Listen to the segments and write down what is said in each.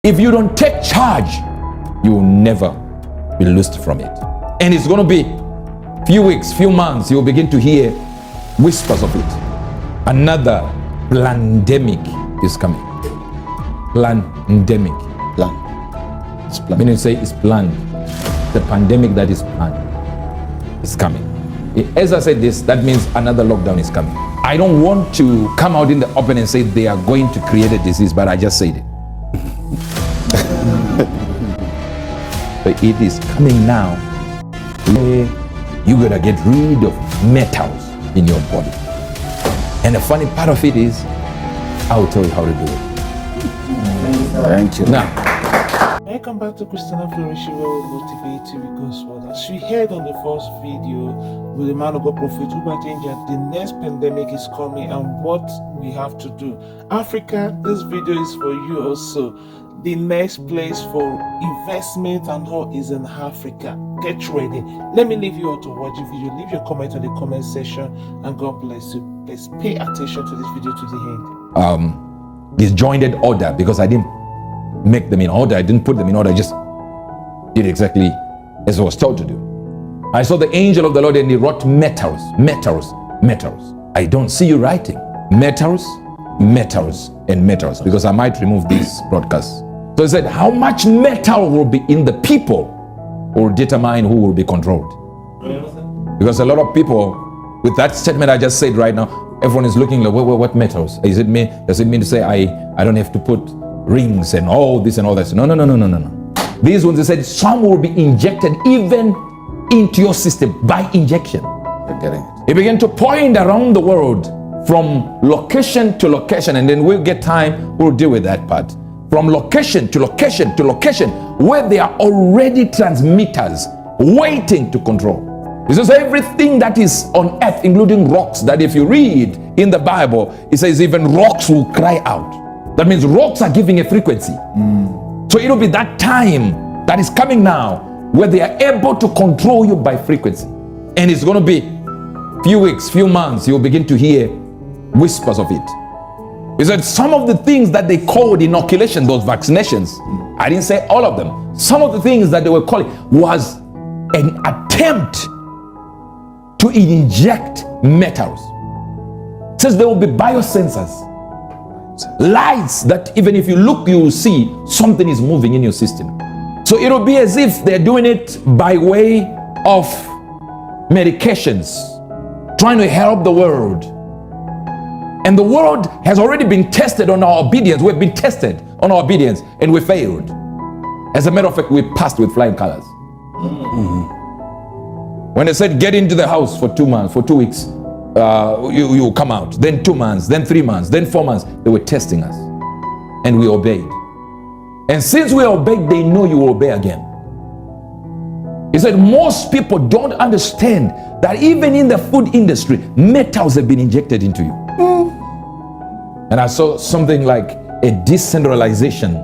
If you don't take charge, you will never be loosed from it. And it's going to be few weeks, few months, you'll begin to hear whispers of it. Another pandemic is coming. Pandemic. Plan. It's planned. Meaning say it's planned. The pandemic that is planned is coming. As I said this, that means another lockdown is coming. I don't want to come out in the open and say they are going to create a disease, but I just said it. But it is coming now. You gotta get rid of metals in your body. And the funny part of it is, I will tell you how to do it. Thank you. Now, welcome back to CHRISTIANA Flourishing, where we motivate you with God's word. As we heard on the first video with the man of God, Prophet Uebert Angel, the next pandemic is coming and what we have to do. Africa, this video is for you also. The next place for investment and all is in Africa. Get ready. Let me leave you all to watch the video. Leave your comment on the comment section and God bless you. Please pay attention to this video to the end. disjointed order, because I didn't make them in order. I didn't put them in order. I just did exactly as I was told to do. I saw the angel of the Lord and he wrote metals, metals, metals. I don't see you writing metals, metals, and metals, because I might remove this broadcast. So he said, how much metal will be in the people will determine who will be controlled. Because a lot of people, with that statement I just said right now, everyone is looking like, what metals? Is it me? Does it mean to say I don't have to put rings and all this and all that? No. These ones, they said, some will be injected even into your system by injection. You're getting it. He began to point around the world from location to location, and then we'll get time, we'll deal with that part. From location to location to location, where there are already transmitters waiting to control. This is everything that is on earth, including rocks, that if you read in the Bible, it says even rocks will cry out. That means rocks are giving a frequency. So it'll be that time that is coming now where they are able to control you by frequency. And it's going to be few weeks, few months, you'll begin to hear whispers of it. He said some of the things that they called inoculation, those vaccinations, I didn't say all of them. Some of the things that they were calling was an attempt to inject metals. It says there will be biosensors, lights that even if you look, you will see something is moving in your system. So it'll be as if they're doing it by way of medications, trying to help the world. And the world has already been tested on our obedience. We've been tested on our obedience and we failed. As a matter of fact, we passed with flying colors. When they said get into the house for 2 months, for 2 weeks, you come out. Then 2 months, then 3 months, then 4 months. They were testing us and we obeyed. And since we obeyed, they know you will obey again. He said most people don't understand that even in the food industry, metals have been injected into you. And I saw something like a decentralization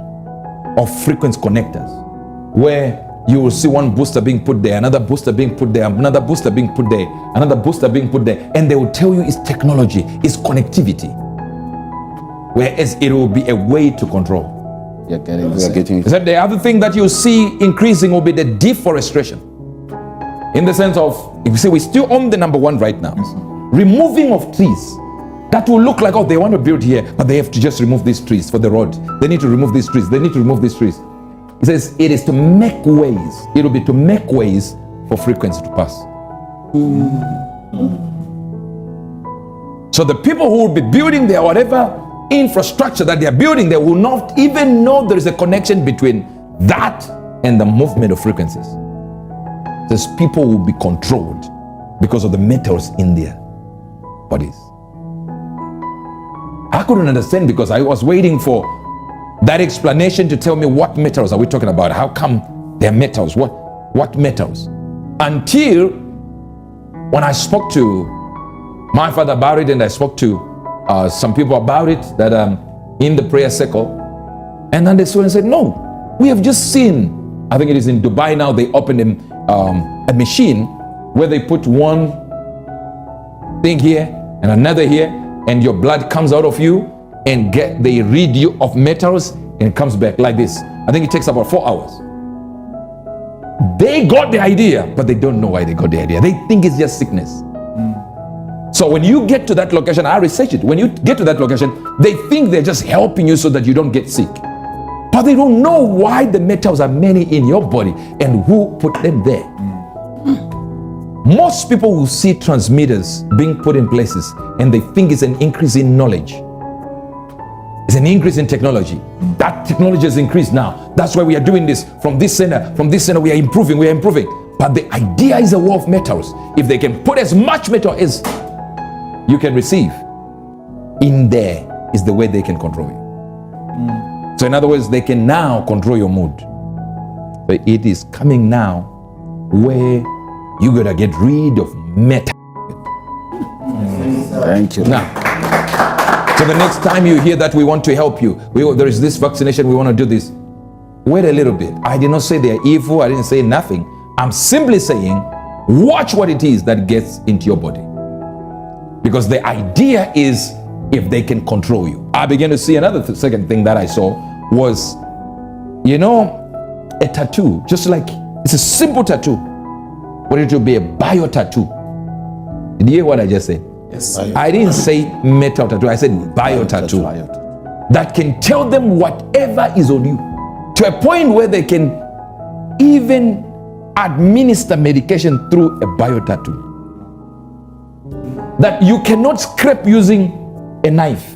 of frequency connectors, where you will see one booster being put there, another booster being put there, another booster being put there, another booster being put there, and they will tell you it's technology, it's connectivity, whereas it will be a way to control. We are getting it. He said the other thing that you see increasing will be the deforestation. In the sense of, if you say we're still on the number one right now, removing of trees. That will look like, oh, they want to build here, but they have to just remove these trees for the road. They need to remove these trees. They need to remove these trees. He says it is to make ways. It will be to make ways for frequency to pass. So the people who will be building their whatever infrastructure that they are building, they will not even know there is a connection between that and the movement of frequencies. These people will be controlled because of the metals in their bodies. I couldn't understand because I was waiting for that explanation to tell me what metals are we talking about? How come they're metals? What metals? Until when I spoke to my father about it, and I spoke to some people about it that in the prayer circle, and then they said, no, we have just seen, I think it is in Dubai now, they opened a machine where they put one thing here and another here, and your blood comes out of you, and they rid you of metals, and it comes back like this. I think it takes about 4 hours. They got the idea, but they don't know why they got the idea. They think it's just sickness. So when you get to that location, I researched it. When you get to that location, they think they're just helping you so that you don't get sick. But they don't know why the metals are many in your body and who put them there. Most people will see transmitters being put in places and they think it's an increase in knowledge. It's an increase in technology. That technology has increased now. That's why we are doing this. From this center, we are improving. But the idea is a war of metals. If they can put as much metal as you can receive, in there is the way they can control you. So in other words, they can now control your mood. But it is coming now where you gotta get rid of metal. Thank you. Now, so the next time you hear that we want to help you, there is this vaccination, we want to do this. Wait a little bit. I did not say they are evil. I didn't say nothing. I'm simply saying, watch what it is that gets into your body. Because the idea is if they can control you. I began to see another second thing that I saw was, a tattoo, just like it's a simple tattoo, but it will be a bio tattoo. Did you hear what I just said? Yes. I didn't say metal tattoo, I said bio tattoo. That can tell them whatever is on you, to a point where they can even administer medication through a bio tattoo. That you cannot scrape using a knife.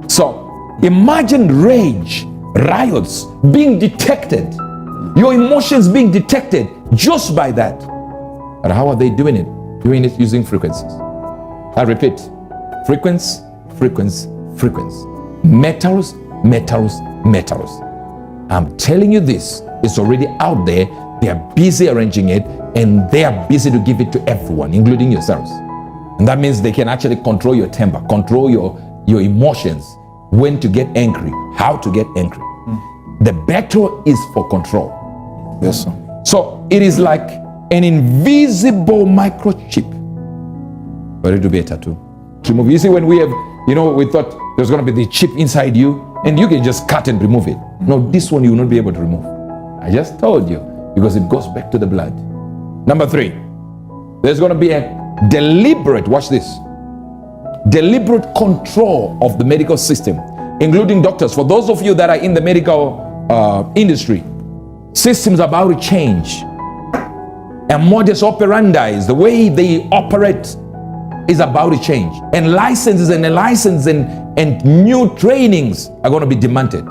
So imagine rage, riots being detected, your emotions being detected just by that. But how are they doing it? Doing it using frequencies. I repeat, frequency. Metals. I'm telling you this, it's already out there. They are busy arranging it and they are busy to give it to everyone, including yourselves. And that means they can actually control your temper, control your emotions, when to get angry, how to get angry. The battle is for control. Yes, sir. So it is like an invisible microchip, but it will be a tattoo. You see, when we have, we thought there's going to be the chip inside you and you can just cut and remove it. No, this one you will not be able to remove. I just told you, because it goes back to the blood. Number 3, there's going to be a deliberate, watch this, deliberate control of the medical system, including doctors. For those of you that are in the medical industry, systems are about to change. And modus operandi is the way they operate is about to change. And licenses and new trainings are going to be demanded.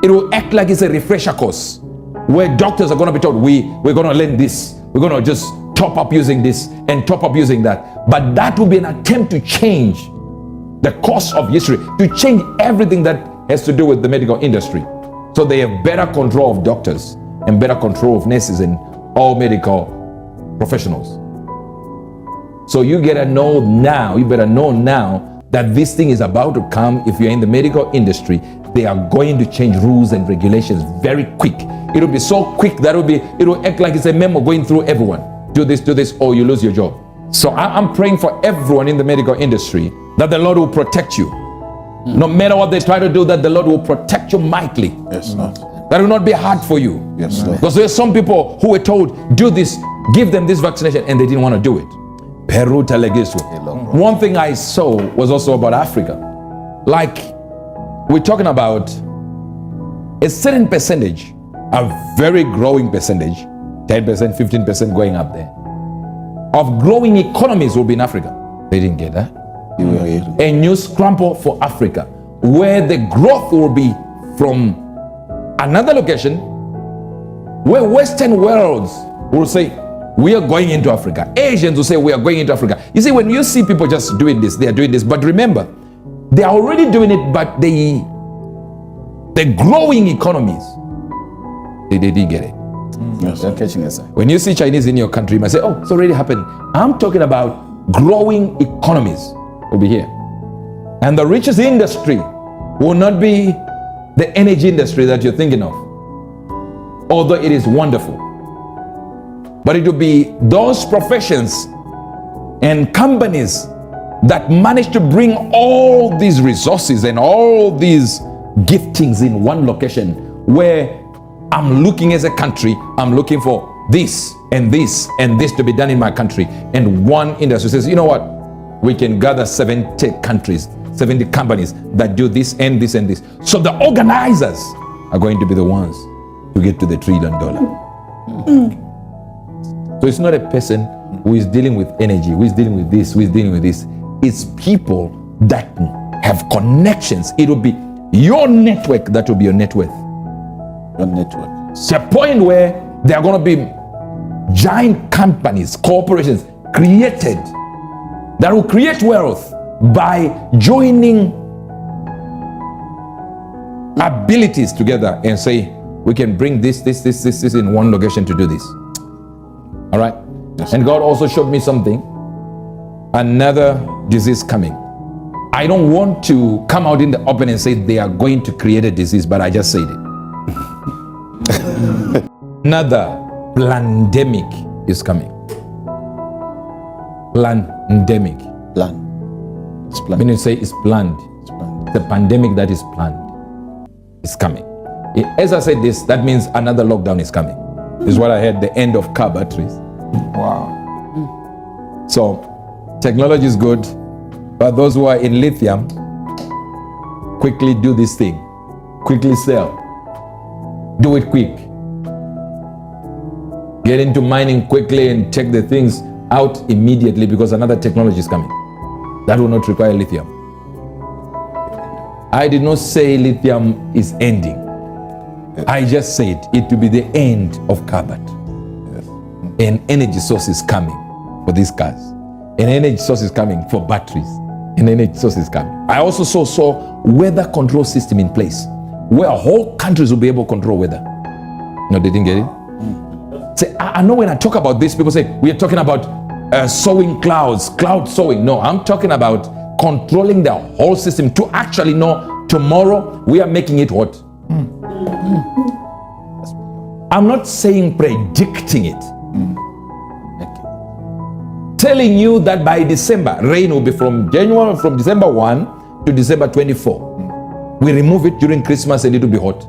It will act like it's a refresher course where doctors are going to be told, we're going to learn this. We're going to just top up using this and top up using that. But that will be an attempt to change the course of history, to change everything that has to do with the medical industry. So they have better control of doctors and better control of nurses and all medical professionals. So you better know now that this thing is about to come. If you're in the medical industry, they are going to change rules and regulations very quick. It'll be so quick that it'll act like it's a memo going through everyone. Do this, or you lose your job. So I'm praying for everyone in the medical industry that the Lord will protect you. No matter what they try to do, that the Lord will protect you mightily. Yes, Lord. That will not be hard for you. Yes, Lord. Because there are some people who were told, do this, give them this vaccination, and they didn't want to do it. One thing I saw was also about Africa. Like, we're talking about a certain percentage, a very growing percentage, 10%, 15% going up there, of growing economies will be in Africa. They didn't get that. A new scramble for Africa, where the growth will be from another location, where Western worlds will say, we are going into Africa. Asians will say, we are going into Africa. You see, when you see people just doing this, they are doing this. But remember, they are already doing it, but the growing economies, they didn't get it. Yes, they're catching us. When you see Chinese in your country, you might say, oh, it's already happening. I'm talking about growing economies will be here. And the richest industry will not be the energy industry that you're thinking of, although it is wonderful. But it will be those professions and companies that manage to bring all these resources and all these giftings in one location where I'm looking as a country, I'm looking for this and this and this to be done in my country. And one industry says, you know what? We can gather 70 countries, 70 companies that do this and this and this. So the organizers are going to be the ones to get to the $1 trillion. So it's not a person who is dealing with energy, who is dealing with this, who is dealing with this. It's people that have connections. It will be your network that will be your net worth. Your network. It's a point where there are going to be giant companies, corporations created that will create wealth by joining abilities together and say, we can bring this in one location to do this. All right? Yes. And God also showed me something, another disease coming. I don't want to come out in the open and say they are going to create a disease, but I just said it. Another pandemic is coming. Pandemic. Plan. It's planned. When you say it's planned, It's planned. the pandemic that is planned is coming. As I said this, that means another lockdown is coming. This is what I heard, the end of car batteries. Wow. So technology is good, but those who are in lithium, quickly do this thing. Quickly sell. Do it quick. Get into mining quickly and take the things out immediately, because another technology is coming that will not require lithium. I did not say lithium is ending. I just said it will be the end of carbon. An energy source is coming for these cars. An energy source is coming for batteries. An energy source is coming. I also saw weather control system in place where whole countries will be able to control weather. No, they didn't get it? Say, I know when I talk about this, people say, we are talking about sowing clouds, cloud sowing. No, I'm talking about controlling the whole system to actually know tomorrow we are making it what? I'm not saying predicting it. Telling you that by December, rain will be from December 1 to December 24. We remove it during Christmas and it will be hot.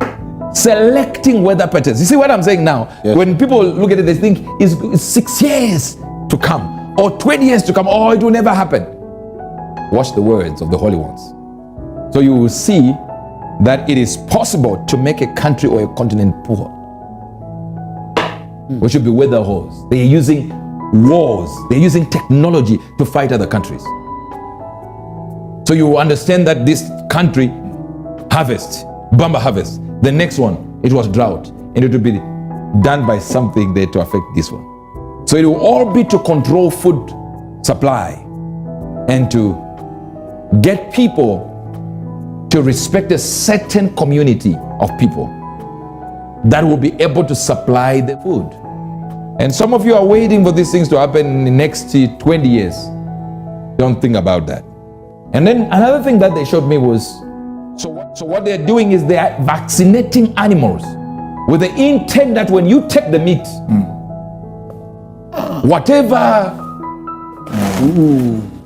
Selecting weather patterns. You see what I'm saying now? Yes. When people look at it, they think it's 6 years to come or 20 years to come, or it will never happen. Watch the words of the holy ones. So you will see that it is possible to make a country or a continent poor. We should be weather wars. They are using wars. They're using technology to fight other countries. So you understand that this country harvest, bumper harvest. The next one, it was drought, and it will be done by something there to affect this one. So it will all be to control food supply and to get people to respect a certain community of people that will be able to supply the food. And some of you are waiting for these things to happen in the next 20 years. Don't think about that. And then another thing that they showed me was, so what they're doing is they are vaccinating animals with the intent that when you take the meat, whatever,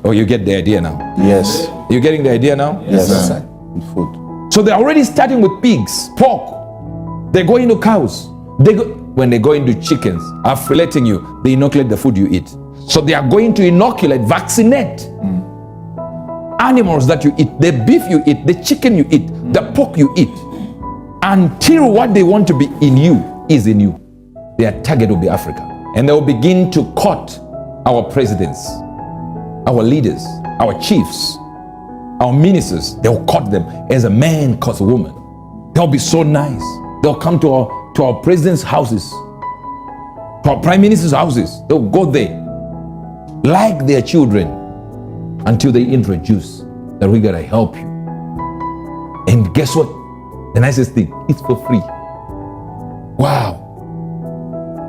oh, you get the idea now. Yes. You're getting the idea now? Yes, sir. Food. So they're already starting with pigs, pork. They go into cows. When they go into chickens, after letting you, they inoculate the food you eat. So they are going to inoculate, vaccinate animals that you eat, the beef you eat, the chicken you eat, the pork you eat, until what they want to be in you is in you. Their target will be Africa. And they will begin to court our presidents, our leaders, our chiefs, our ministers. They will court them as a man courts a woman. They'll be so nice. They'll come to our presidents' houses, to our prime minister's houses. They'll go there like their children until they introduce that we gotta help you. And guess what? The nicest thing, it's for free. Wow.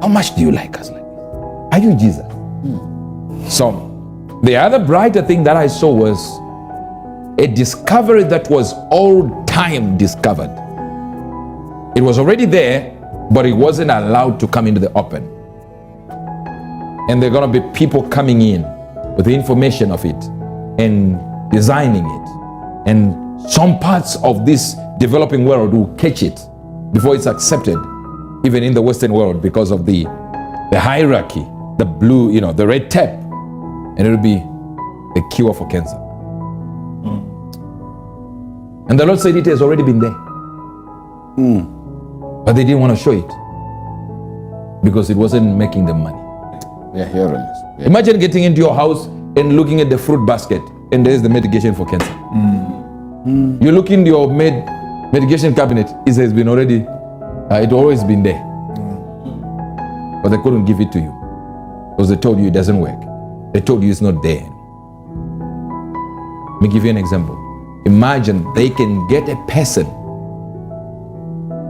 How much do you like us like this? Are you Jesus? So the other brighter thing that I saw was a discovery that was old time discovered. It was already there, but it wasn't allowed to come into the open. And there are going to be people coming in with the information of it and designing it. And some parts of this developing world will catch it before it's accepted, even in the Western world, because of the hierarchy, the blue, the red tape, and it'll be the cure for cancer. And the Lord said it has already been there. But they didn't want to show it because it wasn't making them money. We are hearing this. Yeah. Imagine getting into your house and looking at the fruit basket, and there's the medication for cancer. You look into your medication cabinet, it has been already, it always been there. But they couldn't give it to you because they told you it doesn't work. They told you it's not there. Let me give you an example. Imagine they can get a person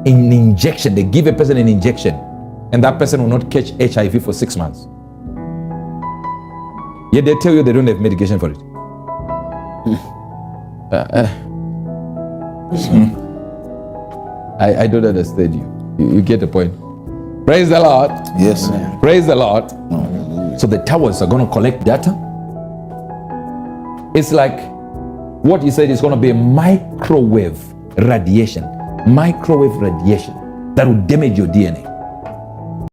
an injection, they give a person an injection, and that person will not catch HIV for 6 months. Yet they tell you they don't have medication for it. I don't understand you. You get the point. Praise the Lord. Yes. Praise the Lord. Hallelujah. So the towers are going to collect data. It's like what he said is going to be a microwave radiation that will damage your DNA.